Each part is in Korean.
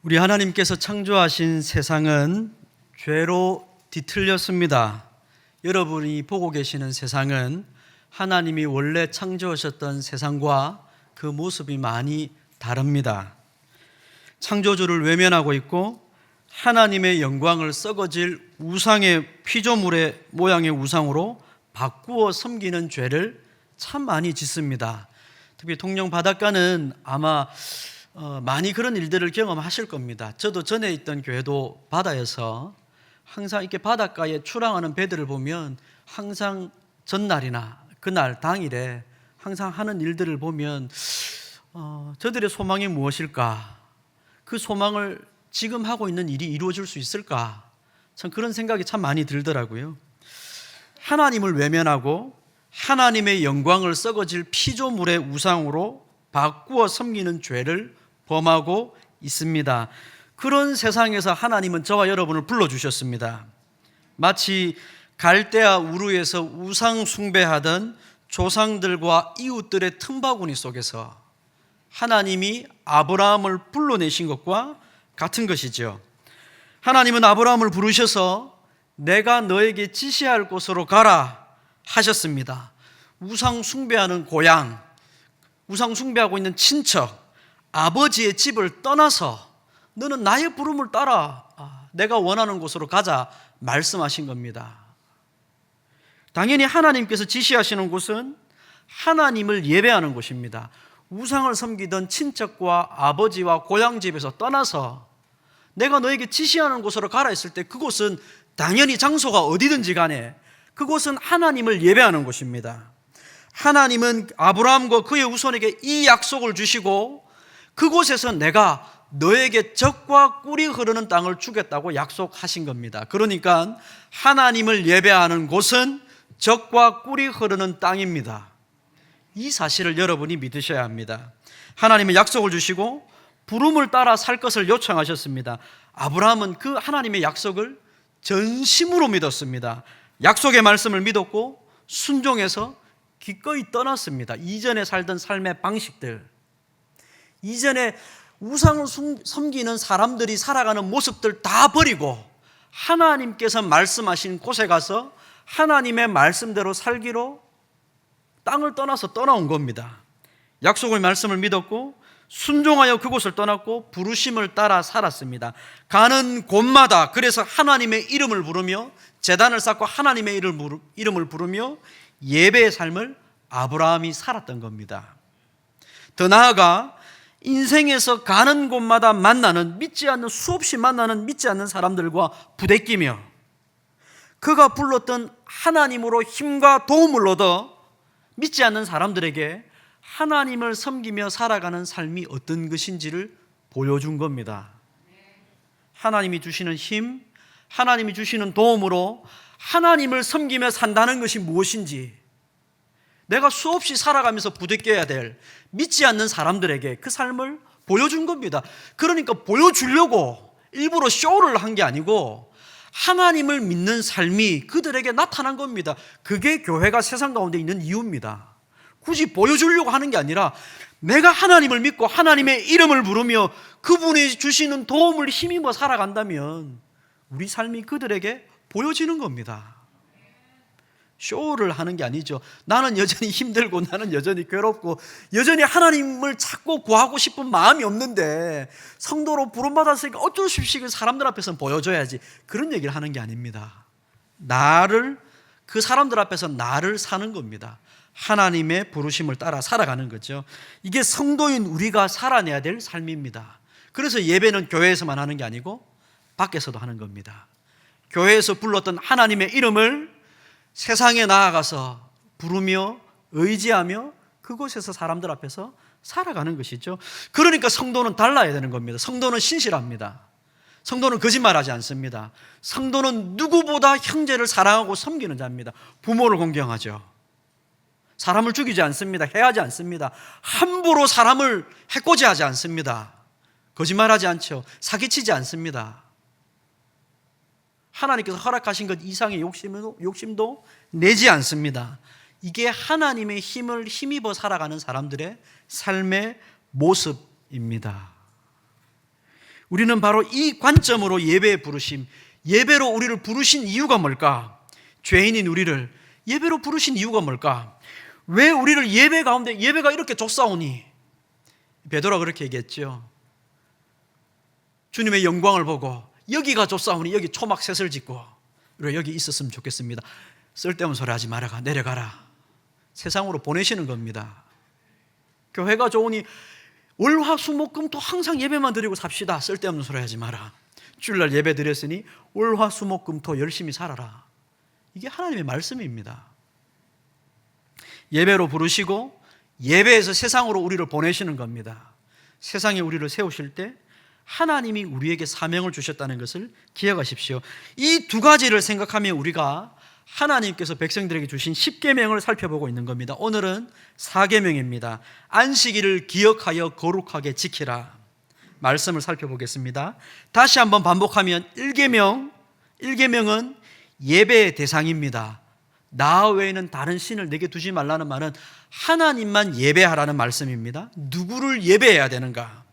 우리 하나님께서 창조하신 세상은 죄로 뒤틀렸습니다. 여러분이 보고 계시는 세상은 하나님이 원래 창조하셨던 세상과 그 모습이 많이 다릅니다. 창조주를 외면하고 있고 하나님의 영광을 썩어질 우상의 피조물의 모양의 우상으로 바꾸어 섬기는 죄를 참 많이 짓습니다. 특히 통영 바닷가는 아마 많이 그런 일들을 경험하실 겁니다. 저도 전에 있던 교회도 바다에서 항상 이렇게 바닷가에 출항하는 배들을 보면 항상 전날이나 그날 당일에 항상 하는 일들을 보면 저들의 소망이 무엇일까? 그 소망을 지금 하고 있는 일이 이루어질 수 있을까? 참 그런 생각이 참 많이 들더라고요. 하나님을 외면하고 하나님의 영광을 썩어질 피조물의 우상으로 바꾸어 섬기는 죄를 범하고 있습니다. 그런 세상에서 하나님은 저와 여러분을 불러주셨습니다. 마치 갈대아 우르에서 우상 숭배하던 조상들과 이웃들의 틈바구니 속에서 하나님이 아브라함을 불러내신 것과 같은 것이죠. 하나님은 아브라함을 부르셔서 내가 너에게 지시할 곳으로 가라 하셨습니다. 우상 숭배하는 고향, 우상 숭배하고 있는 친척, 아버지의 집을 떠나서 너는 나의 부름을 따라 내가 원하는 곳으로 가자 말씀하신 겁니다. 당연히 하나님께서 지시하시는 곳은 하나님을 예배하는 곳입니다. 우상을 섬기던 친척과 아버지와 고향 집에서 떠나서 내가 너에게 지시하는 곳으로 가라 했을 때 그곳은 당연히 장소가 어디든지 간에 그곳은 하나님을 예배하는 곳입니다. 하나님은 아브라함과 그의 후손에게 이 약속을 주시고 그곳에서 내가 너에게 젖과 꿀이 흐르는 땅을 주겠다고 약속하신 겁니다. 그러니까 하나님을 예배하는 곳은 젖과 꿀이 흐르는 땅입니다. 이 사실을 여러분이 믿으셔야 합니다. 하나님은 약속을 주시고 부름을 따라 살 것을 요청하셨습니다. 아브라함은 그 하나님의 약속을 전심으로 믿었습니다. 약속의 말씀을 믿었고 순종해서 기꺼이 떠났습니다. 이전에 살던 삶의 방식들, 이전에 우상을 섬기는 사람들이 살아가는 모습들 다 버리고 하나님께서 말씀하신 곳에 가서 하나님의 말씀대로 살기로 땅을 떠나서 떠나온 겁니다. 약속의 말씀을 믿었고 순종하여 그곳을 떠났고 부르심을 따라 살았습니다. 가는 곳마다 그래서 하나님의 이름을 부르며 제단을 쌓고 하나님의 이름을 부르며 예배의 삶을 아브라함이 살았던 겁니다. 더 나아가 인생에서 가는 곳마다 만나는 수없이 만나는 믿지 않는 사람들과 부대끼며 그가 불렀던 하나님으로 힘과 도움을 얻어 믿지 않는 사람들에게 하나님을 섬기며 살아가는 삶이 어떤 것인지를 보여준 겁니다. 하나님이 주시는 힘, 하나님이 주시는 도움으로 하나님을 섬기며 산다는 것이 무엇인지 내가 수없이 살아가면서 부대껴야 될 믿지 않는 사람들에게 그 삶을 보여준 겁니다. 그러니까 보여주려고 일부러 쇼를 한 게 아니고 하나님을 믿는 삶이 그들에게 나타난 겁니다. 그게 교회가 세상 가운데 있는 이유입니다. 굳이 보여주려고 하는 게 아니라 내가 하나님을 믿고 하나님의 이름을 부르며 그분이 주시는 도움을 힘입어 살아간다면 우리 삶이 그들에게 보여지는 겁니다. 쇼를 하는 게 아니죠. 나는 여전히 힘들고 나는 여전히 괴롭고 여전히 하나님을 찾고 구하고 싶은 마음이 없는데 성도로 부름받았으니까 어쩔 수 없이 사람들 앞에서는 보여줘야지, 그런 얘기를 하는 게 아닙니다. 그 사람들 앞에서 나를 사는 겁니다. 하나님의 부르심을 따라 살아가는 거죠. 이게 성도인 우리가 살아내야 될 삶입니다. 그래서 예배는 교회에서만 하는 게 아니고 밖에서도 하는 겁니다. 교회에서 불렀던 하나님의 이름을 세상에 나아가서 부르며 의지하며 그곳에서 사람들 앞에서 살아가는 것이죠. 그러니까 성도는 달라야 되는 겁니다. 성도는 신실합니다. 성도는 거짓말하지 않습니다. 성도는 누구보다 형제를 사랑하고 섬기는 자입니다. 부모를 공경하죠. 사람을 죽이지 않습니다. 해하지 않습니다. 함부로 사람을 해코지하지 않습니다. 거짓말하지 않죠. 사기치지 않습니다. 하나님께서 허락하신 것 이상의 욕심도 내지 않습니다. 이게 하나님의 힘을 힘입어 살아가는 사람들의 삶의 모습입니다. 우리는 바로 이 관점으로 예배에 부르심, 예배로 우리를 부르신 이유가 뭘까? 죄인인 우리를 예배로 부르신 이유가 뭘까? 왜 우리를 예배 가운데 예배가 이렇게 좁사오니? 베드로가 그렇게 얘기했죠. 주님의 영광을 보고 여기가 좁사오니 여기 초막셋을 짓고 여기 있었으면 좋겠습니다. 쓸데없는 소리 하지 말아가 내려가라. 세상으로 보내시는 겁니다. 교회가 좋으니 월화수목금토 항상 예배만 드리고 삽시다. 쓸데없는 소리 하지 마라. 주일날 예배 드렸으니 월화수목금토 열심히 살아라. 이게 하나님의 말씀입니다. 예배로 부르시고 예배에서 세상으로 우리를 보내시는 겁니다. 세상에 우리를 세우실 때 하나님이 우리에게 사명을 주셨다는 것을 기억하십시오. 이 두 가지를 생각하며 우리가 하나님께서 백성들에게 주신 10계명을 살펴보고 있는 겁니다. 오늘은 4계명입니다. 안식일을 기억하여 거룩하게 지키라. 말씀을 살펴보겠습니다. 다시 한번 반복하면 1계명은 예배의 대상입니다. 나 외에는 다른 신을 내게 두지 말라는 말은 하나님만 예배하라는 말씀입니다. 누구를 예배해야 되는가?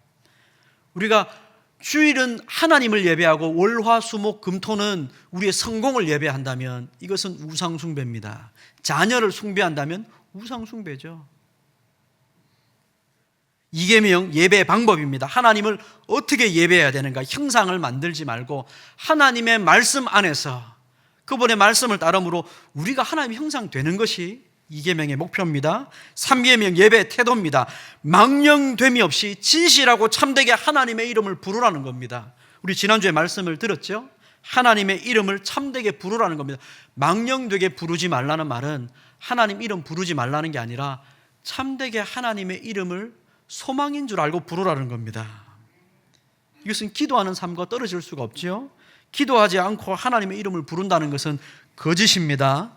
우리가 주일은 하나님을 예배하고 월화수목금토는 우리의 성공을 예배한다면 이것은 우상숭배입니다. 자녀를 숭배한다면 우상숭배죠. 2계명 예배의 방법입니다. 하나님을 어떻게 예배해야 되는가? 형상을 만들지 말고 하나님의 말씀 안에서 그분의 말씀을 따름으로 우리가 하나님의 형상 되는 것이 2계명의 목표입니다. 3계명 예배의 태도입니다. 망령됨이 없이 진실하고 참되게 하나님의 이름을 부르라는 겁니다. 우리 지난주에 말씀을 들었죠? 하나님의 이름을 참되게 부르라는 겁니다. 망령되게 부르지 말라는 말은 하나님 이름 부르지 말라는 게 아니라 참되게 하나님의 이름을 소망인 줄 알고 부르라는 겁니다. 이것은 기도하는 삶과 떨어질 수가 없죠. 기도하지 않고 하나님의 이름을 부른다는 것은 거짓입니다.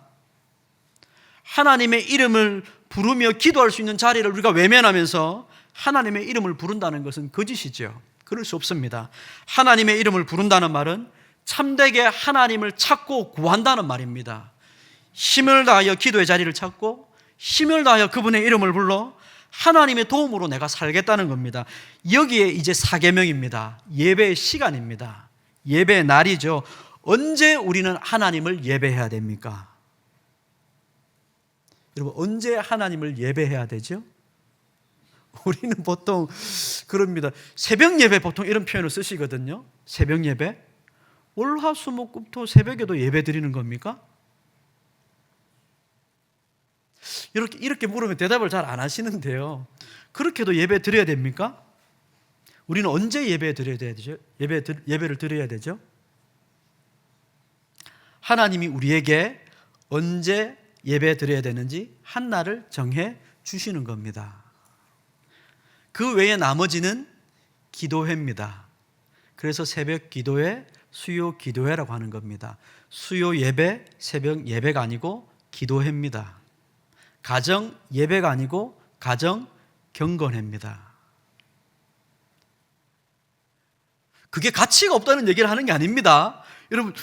하나님의 이름을 부르며 기도할 수 있는 자리를 우리가 외면하면서 하나님의 이름을 부른다는 것은 거짓이죠. 그럴 수 없습니다. 하나님의 이름을 부른다는 말은 참되게 하나님을 찾고 구한다는 말입니다. 힘을 다하여 기도의 자리를 찾고 힘을 다하여 그분의 이름을 불러 하나님의 도움으로 내가 살겠다는 겁니다. 여기에 이제 4계명입니다. 예배의 시간입니다. 예배의 날이죠. 언제 우리는 하나님을 예배해야 됩니까? 여러분, 언제 하나님을 예배해야 되죠? 우리는 보통 그럽니다. 새벽 예배 보통 이런 표현을 쓰시거든요. 새벽 예배? 월화수목금토 새벽에도 예배 드리는 겁니까? 이렇게 물으면 대답을 잘 안 하시는데요. 그렇게도 예배 드려야 됩니까? 우리는 언제 예배 드려야 되죠? 예배를 드려야 되죠? 하나님이 우리에게 언제 예배 드려야 되는지 한 날을 정해 주시는 겁니다. 그 외에 나머지는 기도회입니다. 그래서 새벽 기도회, 수요 기도회라고 하는 겁니다. 수요 예배, 새벽 예배가 아니고 기도회입니다. 가정 예배가 아니고 가정 경건회입니다. 그게 가치가 없다는 얘기를 하는 게 아닙니다. 여러분,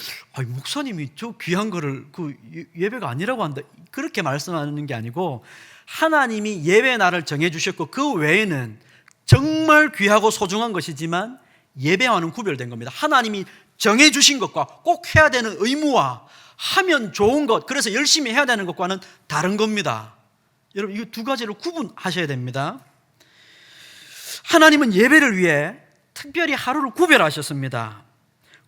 목사님이 저 귀한 거를 그 예배가 아니라고 한다, 그렇게 말씀하는 게 아니고 하나님이 예배 날을 정해주셨고 그 외에는 정말 귀하고 소중한 것이지만 예배와는 구별된 겁니다. 하나님이 정해주신 것과 꼭 해야 되는 의무와 하면 좋은 것, 그래서 열심히 해야 되는 것과는 다른 겁니다. 여러분, 이 두 가지를 구분하셔야 됩니다. 하나님은 예배를 위해 특별히 하루를 구별하셨습니다.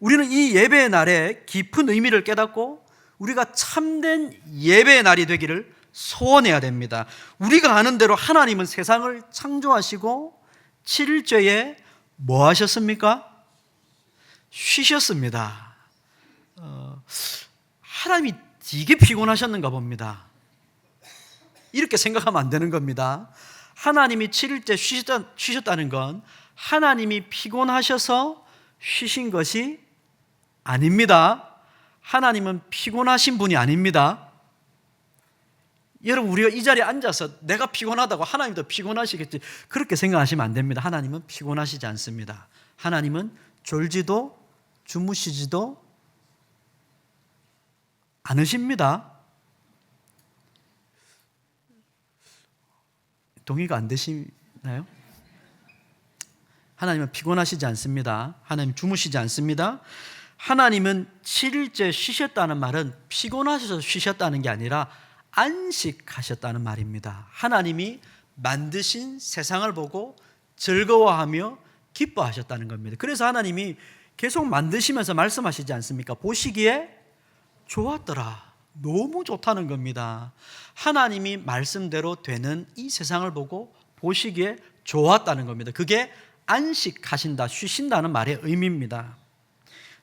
우리는 이 예배의 날에 깊은 의미를 깨닫고 우리가 참된 예배의 날이 되기를 소원해야 됩니다. 우리가 아는 대로 하나님은 세상을 창조하시고 7일째에 뭐 하셨습니까? 쉬셨습니다. 하나님이 되게 피곤하셨는가 봅니다. 이렇게 생각하면 안 되는 겁니다. 하나님이 7일째 쉬셨다는 건 하나님이 피곤하셔서 쉬신 것이 아닙니다. 하나님은 피곤하신 분이 아닙니다. 여러분, 우리가 이 자리에 앉아서 내가 피곤하다고 하나님도 피곤하시겠지, 그렇게 생각하시면 안 됩니다. 하나님은 피곤하시지 않습니다. 하나님은 졸지도 주무시지도 않으십니다. 동의가 안 되시나요? 하나님은 피곤하시지 않습니다. 하나님 주무시지 않습니다. 하나님은 7일째 쉬셨다는 말은 피곤하셔서 쉬셨다는 게 아니라 안식하셨다는 말입니다. 하나님이 만드신 세상을 보고 즐거워하며 기뻐하셨다는 겁니다. 그래서 하나님이 계속 만드시면서 말씀하시지 않습니까? 보시기에 좋았더라. 너무 좋다는 겁니다. 하나님이 말씀대로 되는 이 세상을 보고 보시기에 좋았다는 겁니다. 그게 안식하신다, 쉬신다는 말의 의미입니다.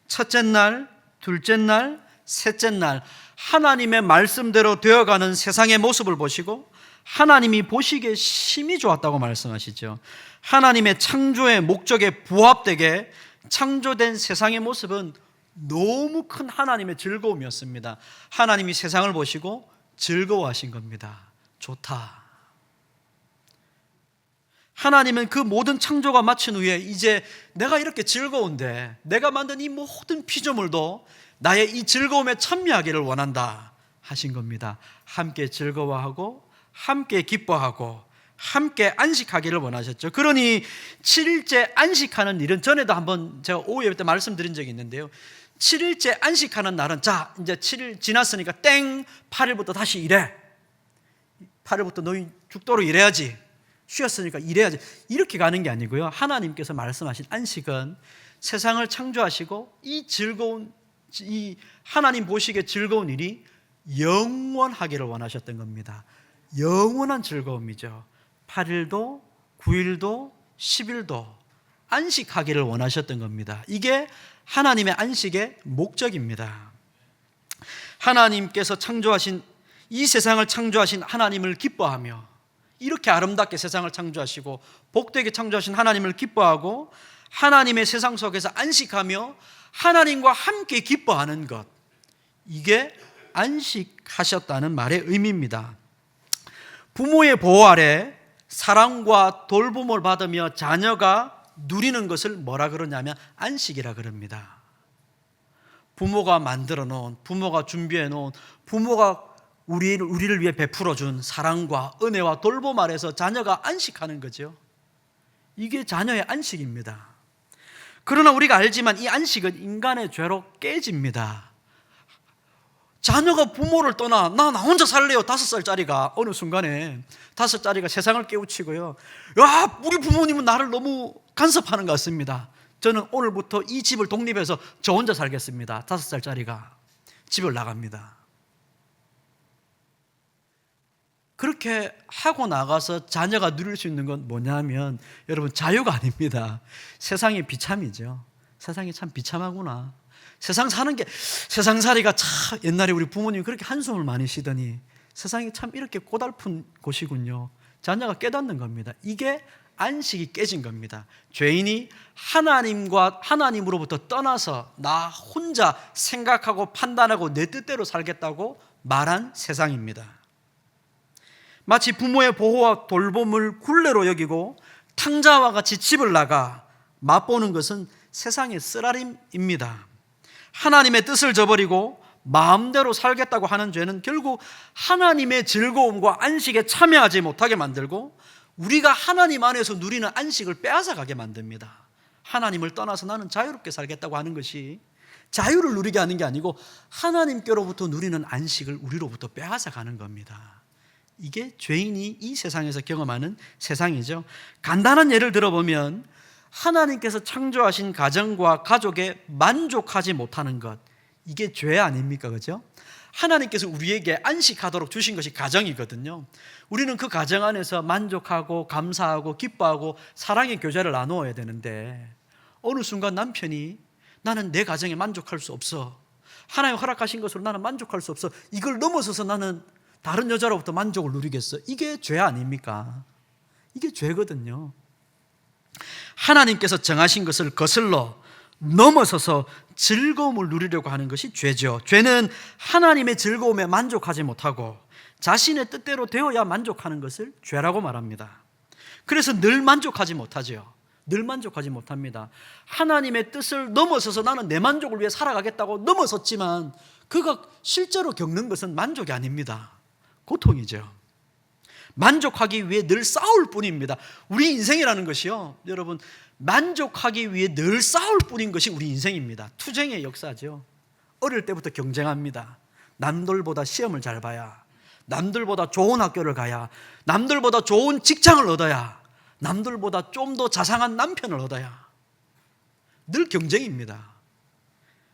첫째 날, 둘째 날, 셋째 날 하나님의 말씀대로 되어가는 세상의 모습을 보시고 하나님이 보시기에 심히 좋았다고 말씀하시죠. 하나님의 창조의 목적에 부합되게 창조된 세상의 모습은 너무 큰 하나님의 즐거움이었습니다. 하나님이 세상을 보시고 즐거워하신 겁니다. 좋다. 하나님은 그 모든 창조가 마친 후에 이제 내가 이렇게 즐거운데 내가 만든 이 모든 피조물도 나의 이 즐거움에 참여하기를 원한다 하신 겁니다. 함께 즐거워하고 함께 기뻐하고 함께 안식하기를 원하셨죠. 그러니 7일째 안식하는 일은 전에도 한번 제가 오후 예배 때 말씀드린 적이 있는데요. 7일째 안식하는 날은 자 이제 7일 지났으니까 땡 8일부터 다시 일해. 8일부터 너희 죽도록 일해야지. 쉬었으니까 일해야지. 이렇게 가는 게 아니고요. 하나님께서 말씀하신 안식은 세상을 창조하시고 이 즐거운 이 하나님 보시기에 즐거운 일이 영원하기를 원하셨던 겁니다. 영원한 즐거움이죠. 8일도 9일도 10일도 안식하기를 원하셨던 겁니다. 이게 하나님의 안식의 목적입니다. 하나님께서 창조하신 이 세상을 창조하신 하나님을 기뻐하며 이렇게 아름답게 세상을 창조하시고 복되게 창조하신 하나님을 기뻐하고 하나님의 세상 속에서 안식하며 하나님과 함께 기뻐하는 것, 이게 안식하셨다는 말의 의미입니다. 부모의 보호 아래 사랑과 돌봄을 받으며 자녀가 누리는 것을 뭐라 그러냐면 안식이라 그럽니다. 부모가 만들어 놓은, 부모가 준비해 놓은, 부모가 우리를 위해 베풀어 준 사랑과 은혜와 돌봄 아래서 자녀가 안식하는 거죠. 이게 자녀의 안식입니다. 그러나 우리가 알지만 이 안식은 인간의 죄로 깨집니다. 자녀가 부모를 떠나 나 혼자 살래요. 5살짜리가 어느 순간에 5살짜리가 세상을 깨우치고요. 야, 우리 부모님은 나를 너무 간섭하는 것 같습니다. 저는 오늘부터 이 집을 독립해서 저 혼자 살겠습니다. 5살짜리가 집을 나갑니다. 그렇게 하고 나가서 자녀가 누릴 수 있는 건 뭐냐면 여러분 자유가 아닙니다. 세상의 비참이죠. 세상이 참 비참하구나. 세상살이가 참 옛날에 우리 부모님이 그렇게 한숨을 많이 쉬더니 세상이 참 이렇게 고달픈 곳이군요. 자녀가 깨닫는 겁니다. 이게 안식이 깨진 겁니다. 죄인이 하나님으로부터 떠나서 나 혼자 생각하고 판단하고 내 뜻대로 살겠다고 말한 세상입니다. 마치 부모의 보호와 돌봄을 굴레로 여기고 탕자와 같이 집을 나가 맛보는 것은 세상의 쓰라림입니다. 하나님의 뜻을 저버리고 마음대로 살겠다고 하는 죄는 결국 하나님의 즐거움과 안식에 참여하지 못하게 만들고 우리가 하나님 안에서 누리는 안식을 빼앗아가게 만듭니다. 하나님을 떠나서 나는 자유롭게 살겠다고 하는 것이 자유를 누리게 하는 게 아니고 하나님께로부터 누리는 안식을 우리로부터 빼앗아가는 겁니다. 이게 죄인이 이 세상에서 경험하는 세상이죠. 간단한 예를 들어보면 하나님께서 창조하신 가정과 가족에 만족하지 못하는 것, 이게 죄 아닙니까? 그죠? 하나님께서 우리에게 안식하도록 주신 것이 가정이거든요. 우리는 그 가정 안에서 만족하고 감사하고 기뻐하고 사랑의 교제를 나누어야 되는데 어느 순간 남편이 나는 내 가정에 만족할 수 없어, 하나님 허락하신 것으로 나는 만족할 수 없어, 이걸 넘어서서 나는 다른 여자로부터 만족을 누리겠어. 이게 죄 아닙니까? 이게 죄거든요. 하나님께서 정하신 것을 거슬러 넘어서서 즐거움을 누리려고 하는 것이 죄죠. 죄는 하나님의 즐거움에 만족하지 못하고 자신의 뜻대로 되어야 만족하는 것을 죄라고 말합니다. 그래서 늘 만족하지 못하죠. 늘 만족하지 못합니다. 하나님의 뜻을 넘어서서 나는 내 만족을 위해 살아가겠다고 넘어섰지만 그가 실제로 겪는 것은 만족이 아닙니다. 고통이죠. 만족하기 위해 늘 싸울 뿐입니다. 우리 인생이라는 것이요, 여러분, 만족하기 위해 늘 싸울 뿐인 것이 우리 인생입니다. 투쟁의 역사죠. 어릴 때부터 경쟁합니다. 남들보다 시험을 잘 봐야, 남들보다 좋은 학교를 가야, 남들보다 좋은 직장을 얻어야, 남들보다 좀 더 자상한 남편을 얻어야. 늘 경쟁입니다.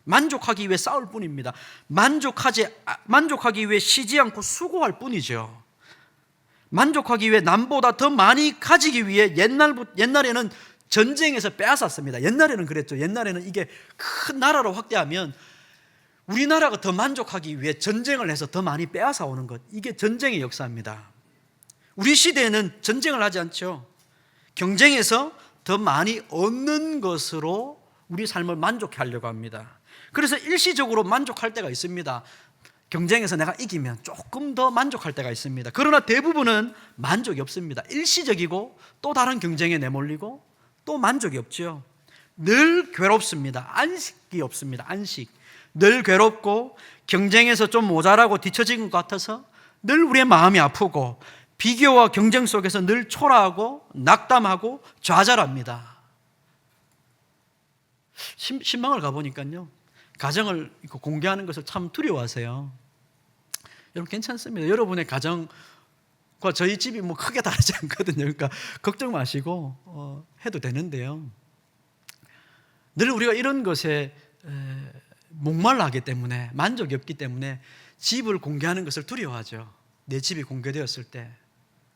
만족하기 위해 싸울 뿐입니다. 만족하기 위해 쉬지 않고 수고할 뿐이죠. 만족하기 위해 남보다 더 많이 가지기 위해 옛날에는 전쟁에서 빼앗았습니다. 옛날에는 그랬죠. 옛날에는 이게 큰 나라로 확대하면 우리나라가 더 만족하기 위해 전쟁을 해서 더 많이 빼앗아 오는 것, 이게 전쟁의 역사입니다. 우리 시대에는 전쟁을 하지 않죠. 경쟁해서 더 많이 얻는 것으로 우리 삶을 만족해 하려고 합니다. 그래서 일시적으로 만족할 때가 있습니다. 경쟁에서 내가 이기면 조금 더 만족할 때가 있습니다. 그러나 대부분은 만족이 없습니다. 일시적이고 또 다른 경쟁에 내몰리고 또 만족이 없죠. 늘 괴롭습니다. 안식이 없습니다. 안식. 늘 괴롭고 경쟁에서 좀 모자라고 뒤처진 것 같아서 늘 우리의 마음이 아프고 비교와 경쟁 속에서 늘 초라하고 낙담하고 좌절합니다. 신방을 가보니까요, 가정을 공개하는 것을 참 두려워하세요. 여러분, 괜찮습니다. 여러분의 가정과 저희 집이 뭐 크게 다르지 않거든요. 그러니까 걱정 마시고 해도 되는데요, 늘 우리가 이런 것에 목말라 하기 때문에, 만족이 없기 때문에 집을 공개하는 것을 두려워하죠. 내 집이 공개되었을 때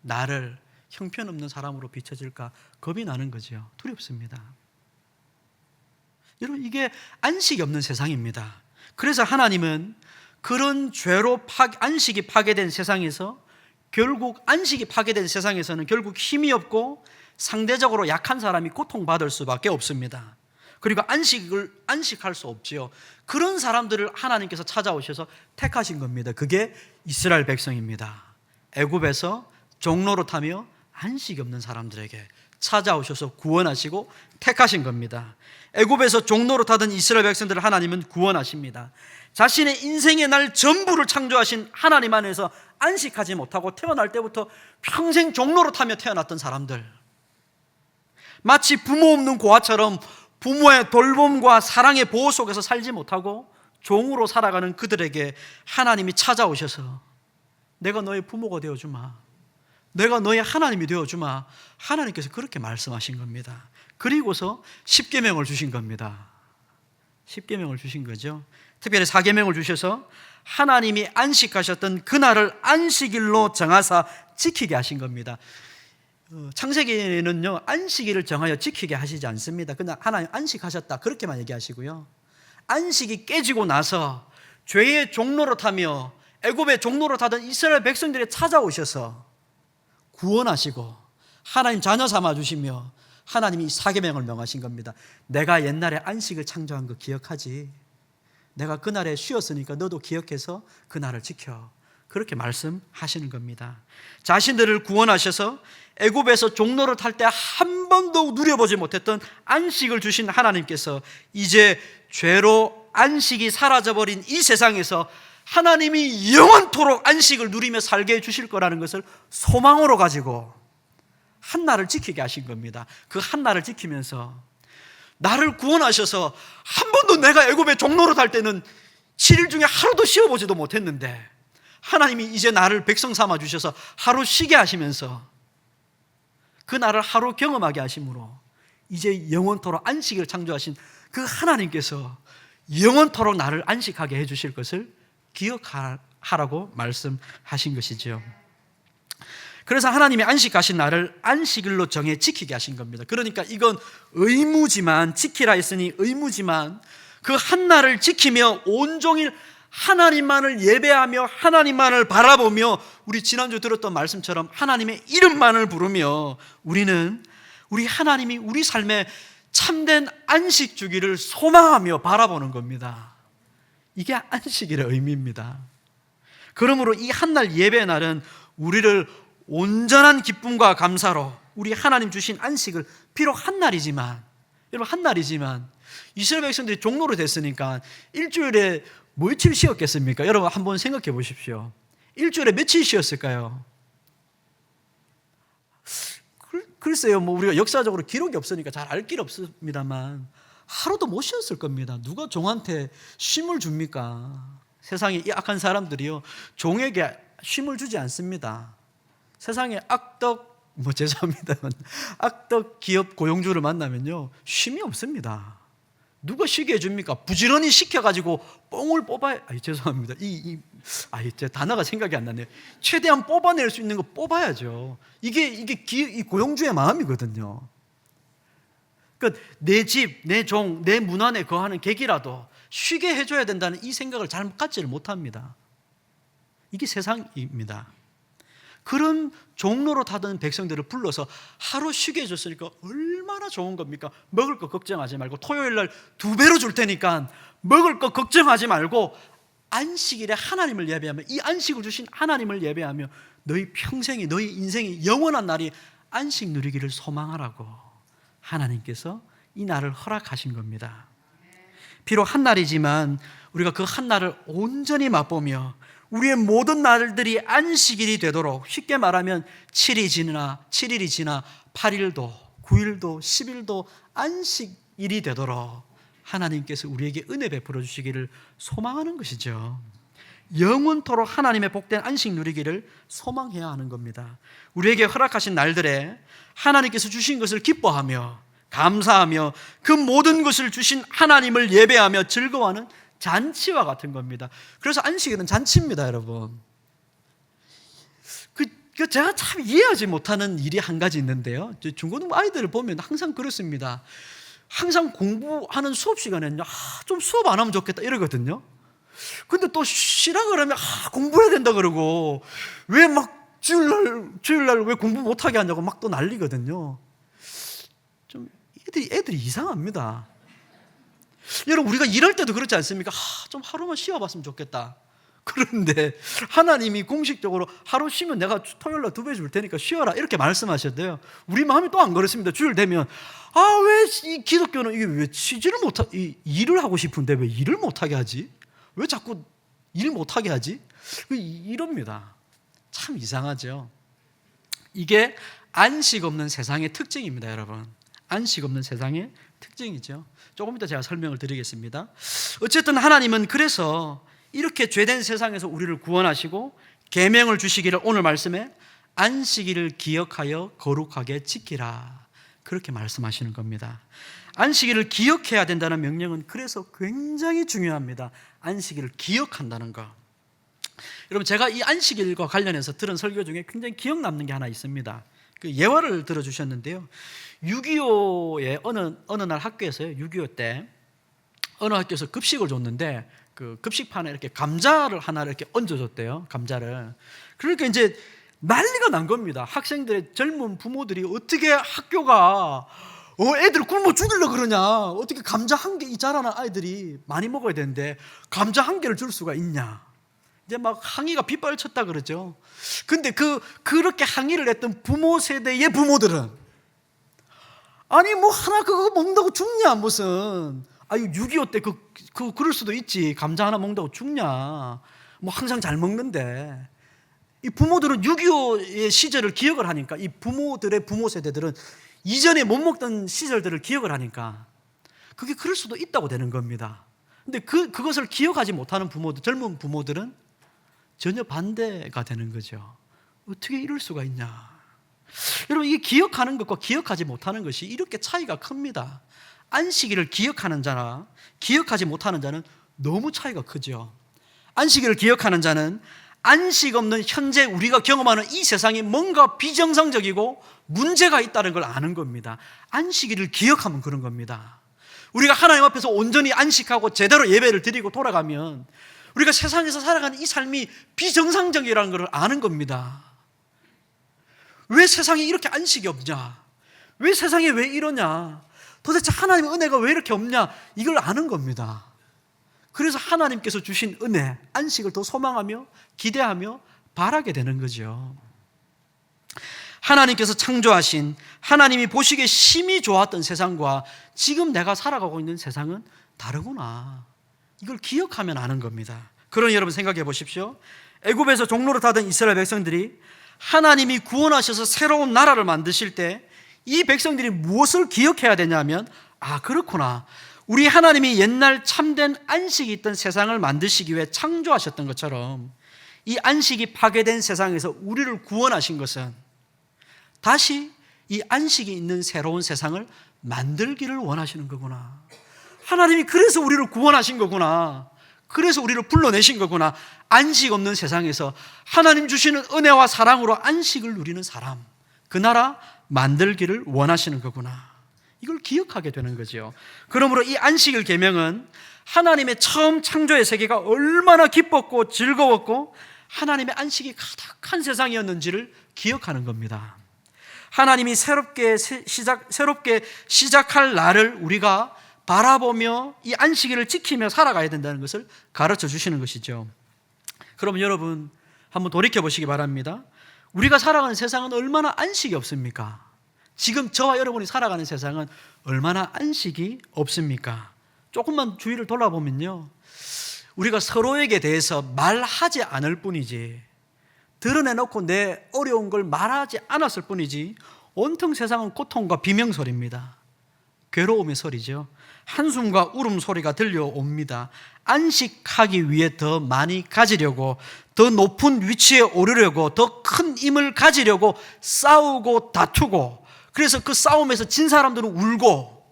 나를 형편없는 사람으로 비춰질까 겁이 나는 거죠. 두렵습니다. 여러분, 이게 안식이 없는 세상입니다. 그래서 하나님은 그런 죄로 안식이 파괴된 세상에서, 결국 안식이 파괴된 세상에서는 결국 힘이 없고 상대적으로 약한 사람이 고통받을 수밖에 없습니다. 그리고 안식할 수 없지요. 그런 사람들을 하나님께서 찾아오셔서 택하신 겁니다. 그게 이스라엘 백성입니다. 애굽에서 종노릇하며 안식이 없는 사람들에게 찾아오셔서 구원하시고 택하신 겁니다. 애굽에서 종노릇하던 이스라엘 백성들을 하나님은 구원하십니다. 자신의 인생의 날 전부를 창조하신 하나님 안에서 안식하지 못하고 태어날 때부터 평생 종노릇하며 태어났던 사람들, 마치 부모 없는 고아처럼 부모의 돌봄과 사랑의 보호 속에서 살지 못하고 종으로 살아가는 그들에게 하나님이 찾아오셔서 내가 너의 부모가 되어주마, 내가 너의 하나님이 되어주마. 하나님께서 그렇게 말씀하신 겁니다. 그리고서 10계명을 주신 겁니다. 10계명을 주신 거죠. 특별히 4계명을 주셔서 하나님이 안식하셨던 그날을 안식일로 정하사 지키게 하신 겁니다. 창세기는요, 안식일을 정하여 지키게 하시지 않습니다. 그냥 하나님 안식하셨다 그렇게만 얘기하시고요, 안식이 깨지고 나서 죄의 종노릇하며 애굽의 종노릇하던 이스라엘 백성들이 찾아오셔서 구원하시고 하나님 자녀 삼아주시며 하나님이 4계명을 명하신 겁니다. 내가 옛날에 안식을 창조한 거 기억하지? 내가 그날에 쉬었으니까 너도 기억해서 그날을 지켜. 그렇게 말씀하시는 겁니다. 자신들을 구원하셔서 애굽에서 종노릇 할 때 한 번도 누려보지 못했던 안식을 주신 하나님께서 이제 죄로 안식이 사라져버린 이 세상에서 하나님이 영원토록 안식을 누리며 살게 해주실 거라는 것을 소망으로 가지고 한날을 지키게 하신 겁니다. 그 한날을 지키면서 나를 구원하셔서 한 번도 내가 애굽에 종노릇 할 때는 7일 중에 하루도 쉬어보지도 못했는데 하나님이 이제 나를 백성 삼아 주셔서 하루 쉬게 하시면서 그 날을 하루 경험하게 하심으로 이제 영원토록 안식을 창조하신 그 하나님께서 영원토록 나를 안식하게 해주실 것을 기억하라고 말씀하신 것이죠. 그래서 하나님이 안식하신 날을 안식일로 정해 지키게 하신 겁니다. 그러니까 이건 의무지만, 지키라 했으니 의무지만 그 한 날을 지키며 온종일 하나님만을 예배하며 하나님만을 바라보며 우리 지난주 들었던 말씀처럼 하나님의 이름만을 부르며 우리는 우리 하나님이 우리 삶에 참된 안식 주기를 소망하며 바라보는 겁니다. 이게 안식일의 의미입니다. 그러므로 이 한날 예배의 날은 우리를 온전한 기쁨과 감사로 우리 하나님 주신 안식을, 비록 한날이지만, 여러분 한날이지만 이스라엘 백성들이 종로로 됐으니까 일주일에 며칠 쉬었겠습니까? 여러분 한번 생각해 보십시오. 일주일에 며칠 쉬었을까요? 글쎄요, 뭐 우리가 역사적으로 기록이 없으니까 잘 알 길 없습니다만 하루도 못 쉬었을 겁니다. 누가 종한테 쉼을 줍니까? 세상에 이 악한 사람들이요, 종에게 쉼을 주지 않습니다. 세상에 죄송합니다만 악덕 기업 고용주를 만나면요, 쉼이 없습니다. 누가 쉬게 해줍니까? 부지런히 시켜가지고 뽕을 뽑아야, 죄송합니다. 제 단어가 생각이 안 나네요. 최대한 뽑아낼 수 있는 거 뽑아야죠. 이게 이 고용주의 마음이거든요. 그러니까 내 집, 내 종, 내 문 안에 거하는 객이라도 쉬게 해줘야 된다는 이 생각을 잘 갖지를 못합니다. 이게 세상입니다. 그런 종로로 타던 백성들을 불러서 하루 쉬게 해줬으니까 얼마나 좋은 겁니까? 먹을 거 걱정하지 말고 토요일 날 2배로 줄 테니까 먹을 거 걱정하지 말고 안식일에 하나님을 예배하며, 이 안식을 주신 하나님을 예배하며 너희 평생이, 너희 인생이, 영원한 날이 안식 누리기를 소망하라고 하나님께서 이 날을 허락하신 겁니다. 비록 한 날이지만 우리가 그 한 날을 온전히 맛보며 우리의 모든 날들이 안식일이 되도록, 쉽게 말하면 7일이 지나 8일도 9일도 10일도 안식일이 되도록 하나님께서 우리에게 은혜 베풀어 주시기를 소망하는 것이죠. 영원토록 하나님의 복된 안식 누리기를 소망해야 하는 겁니다. 우리에게 허락하신 날들에 하나님께서 주신 것을 기뻐하며 감사하며 그 모든 것을 주신 하나님을 예배하며 즐거워하는 잔치와 같은 겁니다. 그래서 안식일은 잔치입니다, 여러분. 제가 참 이해하지 못하는 일이 한 가지 있는데요. 중고등부 아이들을 보면 항상 그렇습니다. 항상 공부하는 수업 시간에는요, 좀 수업 안 하면 좋겠다 이러거든요. 근데 또 쉬라 그러면 공부해야 된다 그러고, 왜 막 주일날 왜 공부 못하게 하냐고 막 또 난리거든요. 좀 애들이 이상합니다. 여러분, 우리가 일할 때도 그렇지 않습니까? 좀 하루만 쉬어봤으면 좋겠다. 그런데 하나님이 공식적으로 하루 쉬면 내가 토요일날 2배 줄 테니까 쉬어라 이렇게 말씀하셨대요. 우리 마음이 또 안 그렇습니다. 주일 되면 왜 이 기독교는 이게 왜 쉬지를 일을 하고 싶은데 왜 일을 못하게 하지? 왜 자꾸 일 못하게 하지? 이럽니다. 참 이상하죠. 이게 안식 없는 세상의 특징입니다, 여러분. 안식 없는 세상의 특징이죠. 조금 이따 제가 설명을 드리겠습니다. 어쨌든 하나님은 그래서 이렇게 죄된 세상에서 우리를 구원하시고 계명을 주시기를 오늘 말씀에 안식일을 기억하여 거룩하게 지키라, 그렇게 말씀하시는 겁니다. 안식일을 기억해야 된다는 명령은 그래서 굉장히 중요합니다. 안식일을 기억한다는 거. 여러분, 제가 이 안식일과 관련해서 들은 설교 중에 굉장히 기억 남는 게 하나 있습니다. 그 예화를 들어주셨는데요. 6.25에 어느 날 학교에서요, 6.25 때 어느 학교에서 급식을 줬는데 그 급식판에 이렇게 감자를 하나 이렇게 얹어줬대요. 감자를. 그러니까 이제 난리가 난 겁니다. 학생들의 젊은 부모들이 어떻게 학교가 애들 굶어 죽이려고 그러냐, 어떻게 감자 한 개, 이 자라는 아이들이 많이 먹어야 되는데 감자 한 개를 줄 수가 있냐, 이제 막 항의가 빗발쳤다 그러죠. 근데 그렇게 항의를 했던 부모 세대의 부모들은 아니 뭐 하나 그거 먹는다고 죽냐, 무슨 6.25 때 그럴 수도 있지, 감자 하나 먹는다고 죽냐, 뭐 항상 잘 먹는데. 이 부모들은 6.25의 시절을 기억을 하니까, 이 부모들의 부모 세대들은 이전에 못 먹던 시절들을 기억을 하니까 그게 그럴 수도 있다고 되는 겁니다. 근데 그것을 기억하지 못하는 부모들, 젊은 부모들은 전혀 반대가 되는 거죠. 어떻게 이럴 수가 있냐. 여러분, 이 기억하는 것과 기억하지 못하는 것이 이렇게 차이가 큽니다. 안식일을 기억하는 자나 기억하지 못하는 자는 너무 차이가 크죠. 안식일을 기억하는 자는 안식 없는 현재 우리가 경험하는 이 세상이 뭔가 비정상적이고 문제가 있다는 걸 아는 겁니다. 안식일을 기억하면 그런 겁니다. 우리가 하나님 앞에서 온전히 안식하고 제대로 예배를 드리고 돌아가면 우리가 세상에서 살아가는 이 삶이 비정상적이라는 걸 아는 겁니다. 왜 세상에 이렇게 안식이 없냐, 왜 세상에 왜 이러냐, 도대체 하나님의 은혜가 왜 이렇게 없냐, 이걸 아는 겁니다. 그래서 하나님께서 주신 은혜, 안식을 더 소망하며 기대하며 바라게 되는 거죠. 하나님께서 창조하신, 하나님이 보시기에 심히 좋았던 세상과 지금 내가 살아가고 있는 세상은 다르구나, 이걸 기억하면 아는 겁니다. 그러니 여러분 생각해 보십시오. 애굽에서 종로로 타던 이스라엘 백성들이 하나님이 구원하셔서 새로운 나라를 만드실 때 이 백성들이 무엇을 기억해야 되냐면, 그렇구나, 우리 하나님이 옛날 참된 안식이 있던 세상을 만드시기 위해 창조하셨던 것처럼 이 안식이 파괴된 세상에서 우리를 구원하신 것은 다시 이 안식이 있는 새로운 세상을 만들기를 원하시는 거구나. 하나님이 그래서 우리를 구원하신 거구나. 그래서 우리를 불러내신 거구나. 안식 없는 세상에서 하나님 주시는 은혜와 사랑으로 안식을 누리는 사람, 그 나라 만들기를 원하시는 거구나. 이걸 기억하게 되는 거죠. 그러므로 이 안식일 계명은 하나님의 처음 창조의 세계가 얼마나 기뻤고 즐거웠고 하나님의 안식이 가득한 세상이었는지를 기억하는 겁니다. 하나님이 새롭게 시작할 날을 우리가 바라보며 이 안식일을 지키며 살아가야 된다는 것을 가르쳐 주시는 것이죠. 그럼 여러분 한번 돌이켜 보시기 바랍니다. 우리가 살아가는 세상은 얼마나 안식이 없습니까? 지금 저와 여러분이 살아가는 세상은 얼마나 안식이 없습니까? 조금만 주위를 돌아보면요, 우리가 서로에게 대해서 말하지 않을 뿐이지, 드러내놓고 내 어려운 걸 말하지 않았을 뿐이지 온통 세상은 고통과 비명소리입니다. 괴로움의 소리죠. 한숨과 울음소리가 들려옵니다. 안식하기 위해 더 많이 가지려고, 더 높은 위치에 오르려고, 더 큰 힘을 가지려고 싸우고 다투고, 그래서 그 싸움에서 진 사람들은 울고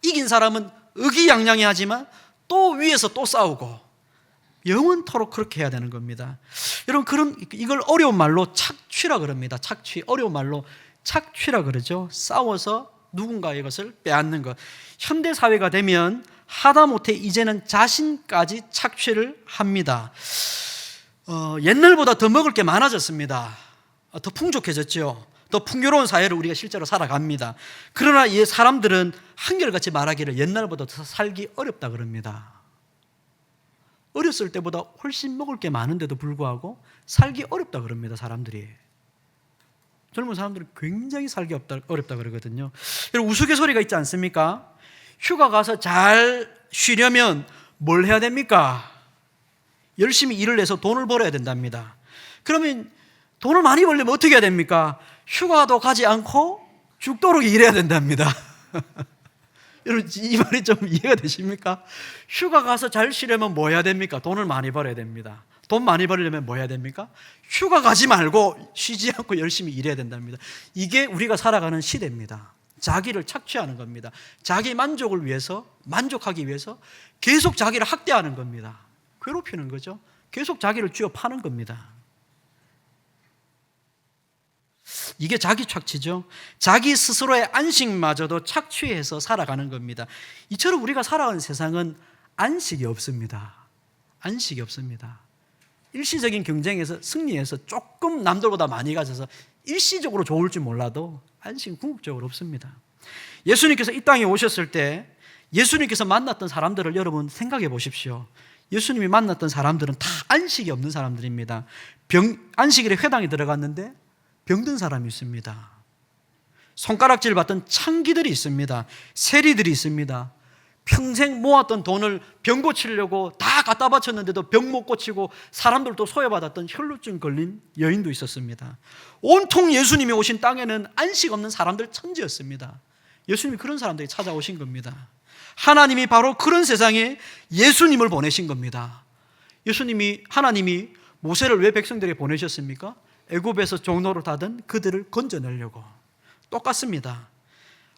이긴 사람은 의기양양해하지만 또 위에서 또 싸우고, 영원토록 그렇게 해야 되는 겁니다. 여러분, 이걸 어려운 말로 착취라 그럽니다. 착취, 어려운 말로 착취라 그러죠. 싸워서 누군가의 것을 빼앗는 것. 현대 사회가 되면 하다못해 이제는 자신까지 착취를 합니다. 옛날보다 더 먹을 게 많아졌습니다. 더 풍족해졌죠. 더 풍요로운 사회를 우리가 실제로 살아갑니다. 그러나 이 사람들은 한결같이 말하기를 옛날보다 더 살기 어렵다 그럽니다. 어렸을 때보다 훨씬 먹을 게 많은데도 불구하고 살기 어렵다 그럽니다. 사람들이. 젊은 사람들은 굉장히 살기 어렵다 그러거든요. 여러분, 우스갯소리가 있지 않습니까? 휴가 가서 잘 쉬려면 뭘 해야 됩니까? 열심히 일을 해서 돈을 벌어야 된답니다. 그러면 돈을 많이 벌려면 어떻게 해야 됩니까? 휴가도 가지 않고 죽도록 일해야 된답니다. 여러분, 이 말이 좀 이해가 되십니까? 휴가 가서 잘 쉬려면 뭐 해야 됩니까? 돈을 많이 벌어야 됩니다. 돈 많이 벌려면 뭐 해야 됩니까? 휴가 가지 말고 쉬지 않고 열심히 일해야 된답니다. 이게 우리가 살아가는 시대입니다. 자기를 착취하는 겁니다. 자기 만족을 위해서, 만족하기 위해서 계속 자기를 학대하는 겁니다. 괴롭히는 거죠. 계속 자기를 쥐어 파는 겁니다. 이게 자기 착취죠. 자기 스스로의 안식마저도 착취해서 살아가는 겁니다. 이처럼 우리가 살아가는 세상은 안식이 없습니다. 안식이 없습니다. 일시적인 경쟁에서 승리해서 조금 남들보다 많이 가져서 일시적으로 좋을지 몰라도 안식은 궁극적으로 없습니다. 예수님께서 이 땅에 오셨을 때 예수님께서 만났던 사람들을 여러분 생각해 보십시오. 예수님이 만났던 사람들은 다 안식이 없는 사람들입니다. 안식일에 회당에 들어갔는데 병든 사람이 있습니다. 손가락질 받던 창기들이 있습니다. 세리들이 있습니다. 평생 모았던 돈을 병 고치려고 다 갖다 바쳤는데도 병 못 고치고 사람들도 소외받았던 혈루증 걸린 여인도 있었습니다. 온통 예수님이 오신 땅에는 안식 없는 사람들 천지였습니다. 예수님이 그런 사람들이 찾아오신 겁니다. 하나님이 바로 그런 세상에 예수님을 보내신 겁니다. 하나님이 모세를 왜 백성들에게 보내셨습니까? 애굽에서 종노릇 하던 그들을 건져내려고. 똑같습니다.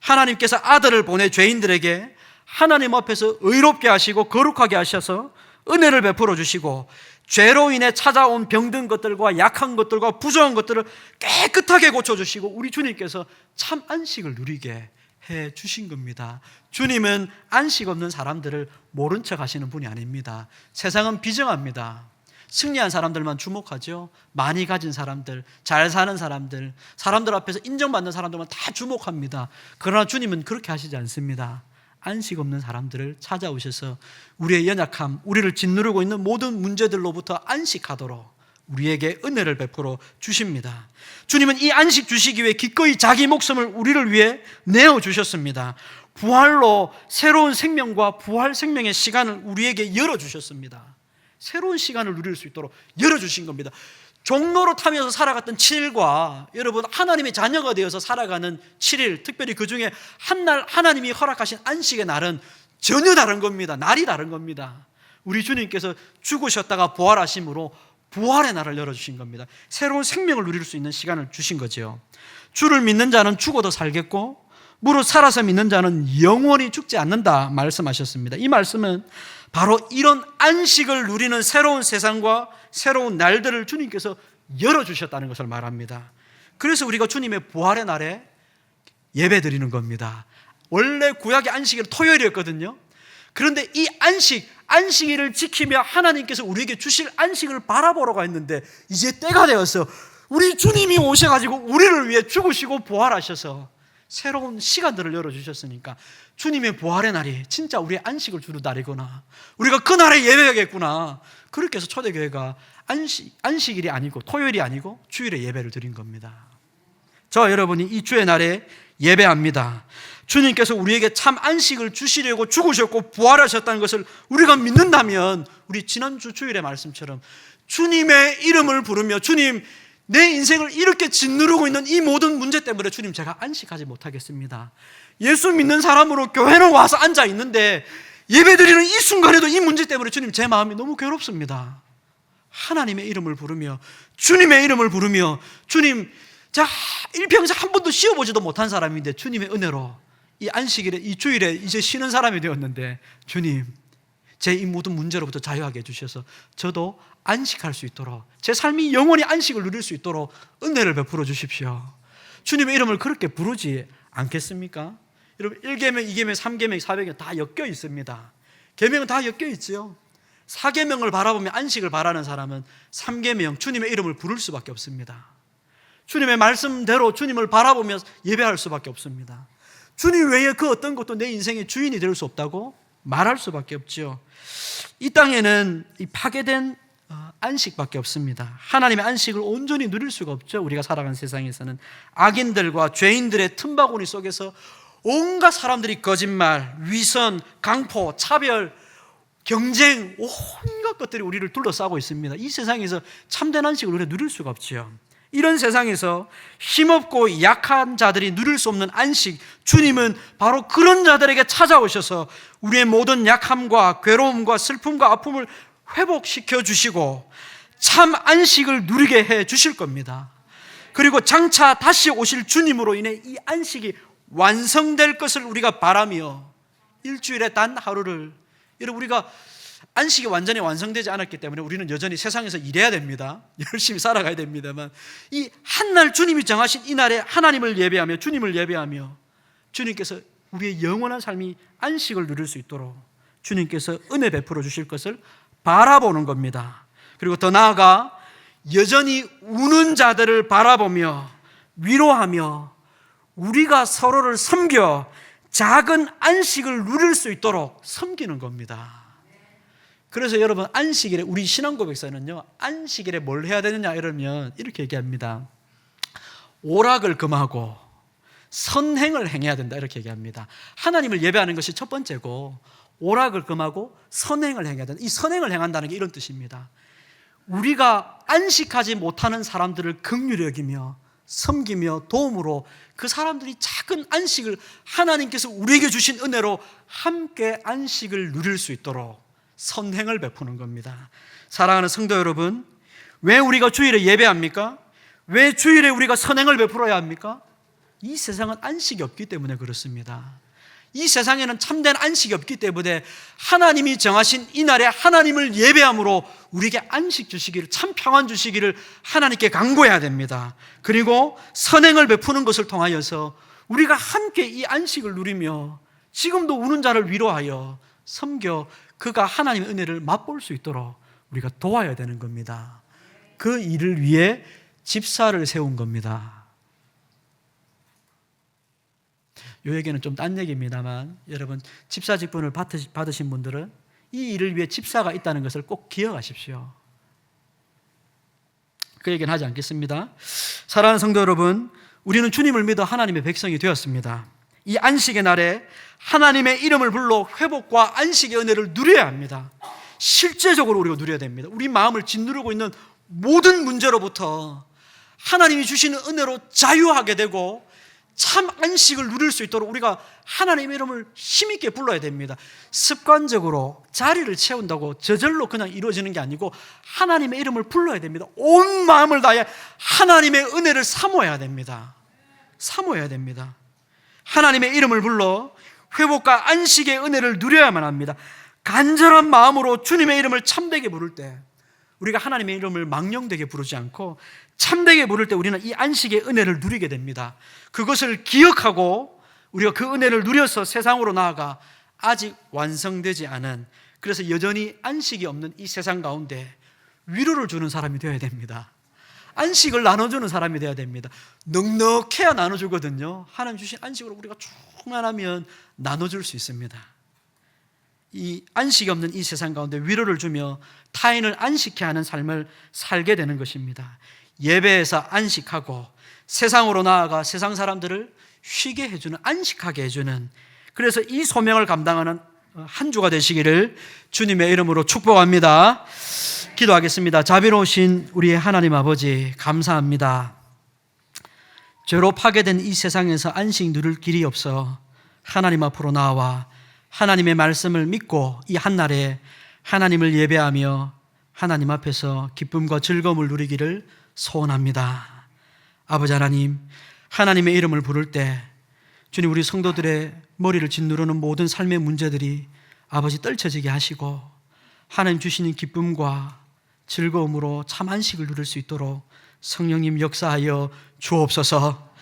하나님께서 아들을 보내 죄인들에게 하나님 앞에서 의롭게 하시고 거룩하게 하셔서 은혜를 베풀어 주시고, 죄로 인해 찾아온 병든 것들과 약한 것들과 부정한 것들을 깨끗하게 고쳐주시고 우리 주님께서 참 안식을 누리게 해 주신 겁니다. 주님은 안식 없는 사람들을 모른 척 하시는 분이 아닙니다. 세상은 비정합니다. 승리한 사람들만 주목하죠. 많이 가진 사람들, 잘 사는 사람들, 사람들 앞에서 인정받는 사람들만 다 주목합니다. 그러나 주님은 그렇게 하시지 않습니다. 안식 없는 사람들을 찾아오셔서 우리의 연약함, 우리를 짓누르고 있는 모든 문제들로부터 안식하도록 우리에게 은혜를 베풀어 주십니다. 주님은 이 안식 주시기 위해 기꺼이 자기 목숨을 우리를 위해 내어주셨습니다. 부활로 새로운 생명과 부활 생명의 시간을 우리에게 열어주셨습니다. 새로운 시간을 누릴 수 있도록 열어주신 겁니다. 종로로 타면서 살아갔던 7일과 여러분 하나님의 자녀가 되어서 살아가는 7일, 특별히 그 중에 한 날 하나님이 허락하신 안식의 날은 전혀 다른 겁니다. 날이 다른 겁니다. 우리 주님께서 죽으셨다가 부활하심으로 부활의 날을 열어주신 겁니다. 새로운 생명을 누릴 수 있는 시간을 주신 거죠. 주를 믿는 자는 죽어도 살겠고 무릇 살아서 믿는 자는 영원히 죽지 않는다 말씀하셨습니다. 이 말씀은 바로 이런 안식을 누리는 새로운 세상과 새로운 날들을 주님께서 열어주셨다는 것을 말합니다. 그래서 우리가 주님의 부활의 날에 예배 드리는 겁니다. 원래 구약의 안식일은 토요일이었거든요. 그런데 이 안식일을 지키며 하나님께서 우리에게 주실 안식을 바라보러 했는데 이제 때가 되어서 우리 주님이 오셔가지고 우리를 위해 죽으시고 부활하셔서 새로운 시간들을 열어주셨으니까 주님의 부활의 날이 진짜 우리의 안식을 주는 날이구나, 우리가 그 날에 예배하겠구나. 그렇게 해서 초대교회가 안식일이 아니고 토요일이 아니고 주일에 예배를 드린 겁니다. 저와 여러분이 이 주의 날에 예배합니다. 주님께서 우리에게 참 안식을 주시려고 죽으셨고 부활하셨다는 것을 우리가 믿는다면 우리 지난주 주일의 말씀처럼 주님의 이름을 부르며 주님, 내 인생을 이렇게 짓누르고 있는 이 모든 문제 때문에 주님 제가 안식하지 못하겠습니다. 예수 믿는 사람으로 교회는 와서 앉아 있는데 예배드리는 이 순간에도 이 문제 때문에 주님 제 마음이 너무 괴롭습니다. 하나님의 이름을 부르며 주님의 이름을 부르며 주님, 자 일평생 한 번도 쉬어보지도 못한 사람인데 주님의 은혜로 이 안식일에 이 주일에 이제 쉬는 사람이 되었는데 주님 제 이 모든 문제로부터 자유하게 해주셔서 저도 안식할 수 있도록 제 삶이 영원히 안식을 누릴 수 있도록 은혜를 베풀어 주십시오. 주님의 이름을 그렇게 부르지 않겠습니까? 여러분 1계명, 2계명, 3계명, 4계명 다 엮여 있습니다. 계명은 다 엮여 있죠. 4계명을 바라보며 안식을 바라는 사람은 3계명 주님의 이름을 부를 수밖에 없습니다. 주님의 말씀대로 주님을 바라보며 예배할 수밖에 없습니다. 주님 외에 그 어떤 것도 내 인생의 주인이 될 수 없다고 말할 수밖에 없죠. 이 땅에는 이 파괴된 안식밖에 없습니다. 하나님의 안식을 온전히 누릴 수가 없죠. 우리가 살아가는 세상에서는 악인들과 죄인들의 틈바구니 속에서 온갖 사람들이 거짓말, 위선, 강포, 차별, 경쟁, 온갖 것들이 우리를 둘러싸고 있습니다. 이 세상에서 참된 안식을 우리가 누릴 수가 없죠. 이런 세상에서 힘없고 약한 자들이 누릴 수 없는 안식, 주님은 바로 그런 자들에게 찾아오셔서 우리의 모든 약함과 괴로움과 슬픔과 아픔을 회복시켜 주시고 참 안식을 누리게 해 주실 겁니다. 그리고 장차 다시 오실 주님으로 인해 이 안식이 완성될 것을 우리가 바라며 일주일에 단 하루를, 여러분 우리가 안식이 완전히 완성되지 않았기 때문에 우리는 여전히 세상에서 일해야 됩니다. 열심히 살아가야 됩니다만 이 한날 주님이 정하신 이 날에 하나님을 예배하며 주님을 예배하며 주님께서 우리의 영원한 삶이 안식을 누릴 수 있도록 주님께서 은혜 베풀어 주실 것을 바라보는 겁니다. 그리고 더 나아가 여전히 우는 자들을 바라보며 위로하며 우리가 서로를 섬겨 작은 안식을 누릴 수 있도록 섬기는 겁니다. 그래서 여러분 안식일에 우리 신앙고백서는요 안식일에 뭘 해야 되느냐 이러면 이렇게 얘기합니다. 오락을 금하고 선행을 행해야 된다 이렇게 얘기합니다. 하나님을 예배하는 것이 첫 번째고 오락을 금하고 선행을 행해야 된다. 이 선행을 행한다는 게 이런 뜻입니다. 우리가 안식하지 못하는 사람들을 긍휼히 여기며 섬기며 도움으로 그 사람들이 작은 안식을 하나님께서 우리에게 주신 은혜로 함께 안식을 누릴 수 있도록 선행을 베푸는 겁니다. 사랑하는 성도 여러분, 왜 우리가 주일에 예배합니까? 왜 주일에 우리가 선행을 베풀어야 합니까? 이 세상은 안식이 없기 때문에 그렇습니다. 이 세상에는 참된 안식이 없기 때문에 하나님이 정하신 이 날에 하나님을 예배함으로 우리에게 안식 주시기를, 참 평안 주시기를 하나님께 간구해야 됩니다. 그리고 선행을 베푸는 것을 통하여서 우리가 함께 이 안식을 누리며 지금도 우는 자를 위로하여 섬겨 그가 하나님의 은혜를 맛볼 수 있도록 우리가 도와야 되는 겁니다. 그 일을 위해 집사를 세운 겁니다. 이 얘기는 좀 딴 얘기입니다만 여러분 집사 직분을 받으신 분들은 이 일을 위해 집사가 있다는 것을 꼭 기억하십시오. 그 얘기는 하지 않겠습니다. 사랑하는 성도 여러분, 우리는 주님을 믿어 하나님의 백성이 되었습니다. 이 안식의 날에 하나님의 이름을 불러 회복과 안식의 은혜를 누려야 합니다. 실제적으로 우리가 누려야 됩니다. 우리 마음을 짓누르고 있는 모든 문제로부터 하나님이 주시는 은혜로 자유하게 되고 참 안식을 누릴 수 있도록 우리가 하나님의 이름을 힘있게 불러야 됩니다. 습관적으로 자리를 채운다고 저절로 그냥 이루어지는 게 아니고 하나님의 이름을 불러야 됩니다. 온 마음을 다해 하나님의 은혜를 사모해야 됩니다. 사모해야 됩니다. 하나님의 이름을 불러 회복과 안식의 은혜를 누려야만 합니다. 간절한 마음으로 주님의 이름을 참되게 부를 때 우리가 하나님의 이름을 망령되게 부르지 않고 참되게 부를 때 우리는 이 안식의 은혜를 누리게 됩니다. 그것을 기억하고 우리가 그 은혜를 누려서 세상으로 나아가 아직 완성되지 않은, 그래서 여전히 안식이 없는 이 세상 가운데 위로를 주는 사람이 되어야 됩니다. 안식을 나눠주는 사람이 되어야 됩니다. 넉넉해야 나눠주거든요. 하나님 주신 안식으로 우리가 충만하면 나눠줄 수 있습니다. 이 안식이 없는 이 세상 가운데 위로를 주며 타인을 안식케 하는 삶을 살게 되는 것입니다. 예배에서 안식하고 세상으로 나아가 세상 사람들을 쉬게 해주는, 안식하게 해주는, 그래서 이 소명을 감당하는 한 주가 되시기를 주님의 이름으로 축복합니다. 기도하겠습니다. 자비로우신 우리 하나님 아버지, 감사합니다. 죄로 파괴된 이 세상에서 안식 누릴 길이 없어 하나님 앞으로 나와 하나님의 말씀을 믿고 이 한날에 하나님을 예배하며 하나님 앞에서 기쁨과 즐거움을 누리기를 소원합니다. 아버지 하나님, 하나님의 이름을 부를 때 주님, 우리 성도들의 머리를 짓누르는 모든 삶의 문제들이 아버지 떨쳐지게 하시고 하나님 주시는 기쁨과 즐거움으로 참 안식을 누릴 수 있도록 성령님 역사하여 주옵소서.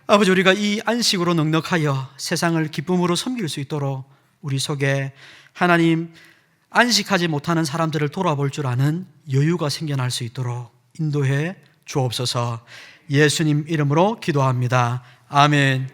아버지, 우리가 이 안식으로 넉넉하여 세상을 기쁨으로 섬길 수 있도록 우리 속에 하나님 안식하지 못하는 사람들을 돌아볼 줄 아는 여유가 생겨날 수 있도록 인도해 주옵소서. 예수님 이름으로 기도합니다. 아멘.